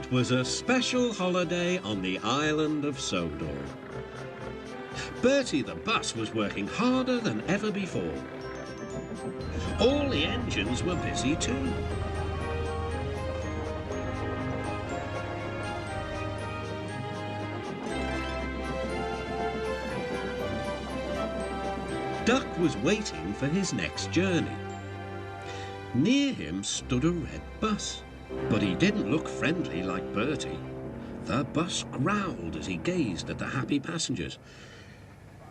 It was a special holiday on the island of Sodor. Bertie the bus was working harder than ever before. All the engines were busy too. Duck was waiting for his next journey. Near him stood a red bus, but he didn't look friendly like Bertie. The bus growled as he gazed at the happy passengers.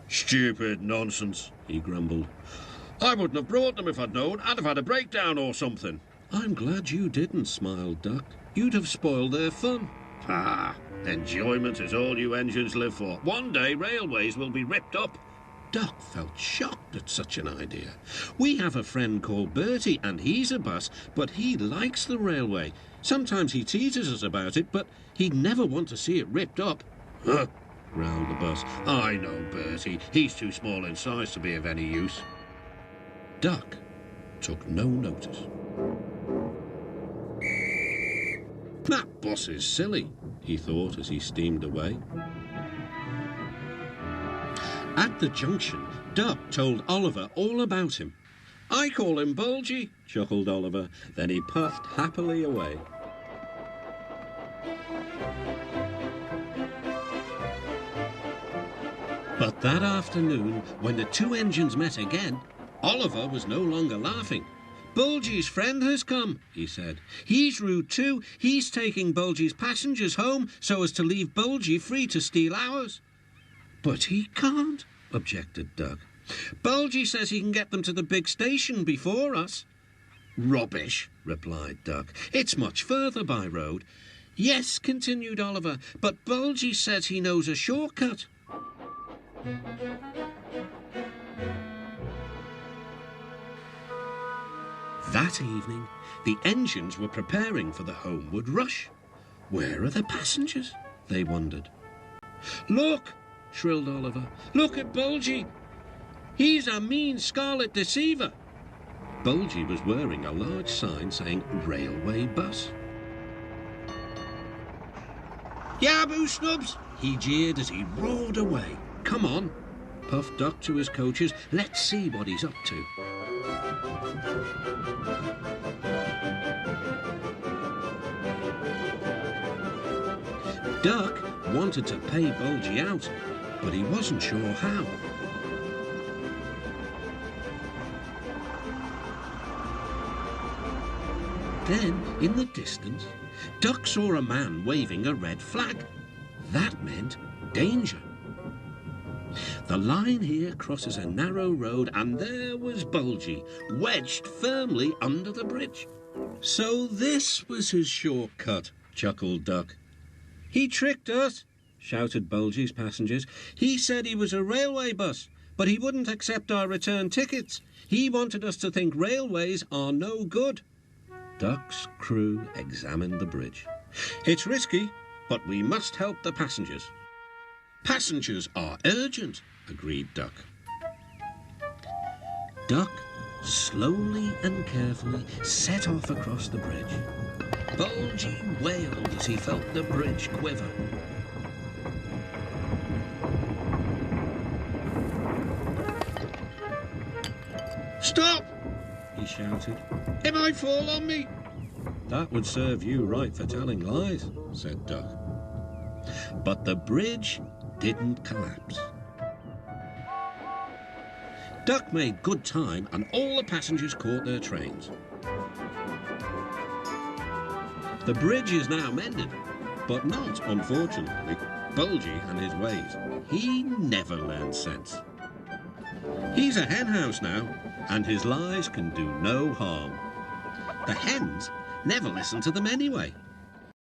"Stupid nonsense," he grumbled. "I wouldn't have brought them if I'd known. I'd have had a breakdown or something." "I'm glad you didn't," smiled Duck. "You'd have spoiled their fun." "Ah, enjoyment is all you engines live for. One day railways will be ripped up." Duck felt shocked at such an idea. "We have a friend called Bertie, and he's a bus, but he likes the railway. Sometimes he teases us about it, but he'd never want to see it ripped up." "Huh," growled the bus. "I know Bertie. He's too small in size to be of any use." Duck took no notice. "That bus is silly," he thought as he steamed away. At the junction, Duck told Oliver all about him. "I call him Bulgy," chuckled Oliver. Then he puffed happily away. But that afternoon, when the two engines met again, Oliver was no longer laughing. "Bulgy's friend has come," he said. "He's rude too. He's taking Bulgy's passengers home so as to leave Bulgy free to steal ours." "But he can't," objected Duck. "Bulgy says he can get them to the big station before us." "Rubbish," replied Duck. "It's much further by road." "Yes," continued Oliver, "but Bulgy says he knows a shortcut." That evening, the engines were preparing for the homeward rush. "Where are the passengers?" they wondered. "Look!" shrilled Oliver. "Look at Bulgy! He's a mean scarlet deceiver." Bulgy was wearing a large sign saying "Railway Bus." "Yaboo snubs!" he jeered as he roared away. "Come on," puffed Duck to his coaches. "Let's see what he's up to." Duck wanted to pay Bulgy out, but he wasn't sure how. Then, in the distance, Duck saw a man waving a red flag. That meant danger. The line here crosses a narrow road, and there was Bulgy, wedged firmly under the bridge. "So this was his shortcut," chuckled Duck. "He tricked us," shouted Bulgy's passengers. "He said he was a railway bus, but he wouldn't accept our return tickets. He wanted us to think railways are no good." Duck's crew examined the bridge. "It's risky, but we must help the passengers." "Passengers are urgent," agreed Duck. Duck slowly and carefully set off across the bridge. Bulgy wailed as he felt the bridge quiver. "Stop!" he shouted. "It might fall on me." "That would serve you right for telling lies," said Duck. But the bridge didn't collapse. Duck made good time, and all the passengers caught their trains. The bridge is now mended, but not, unfortunately, Bulgy and his ways. He never learned sense. He's a hen house now, and his lies can do no harm. The hens never listen to them anyway.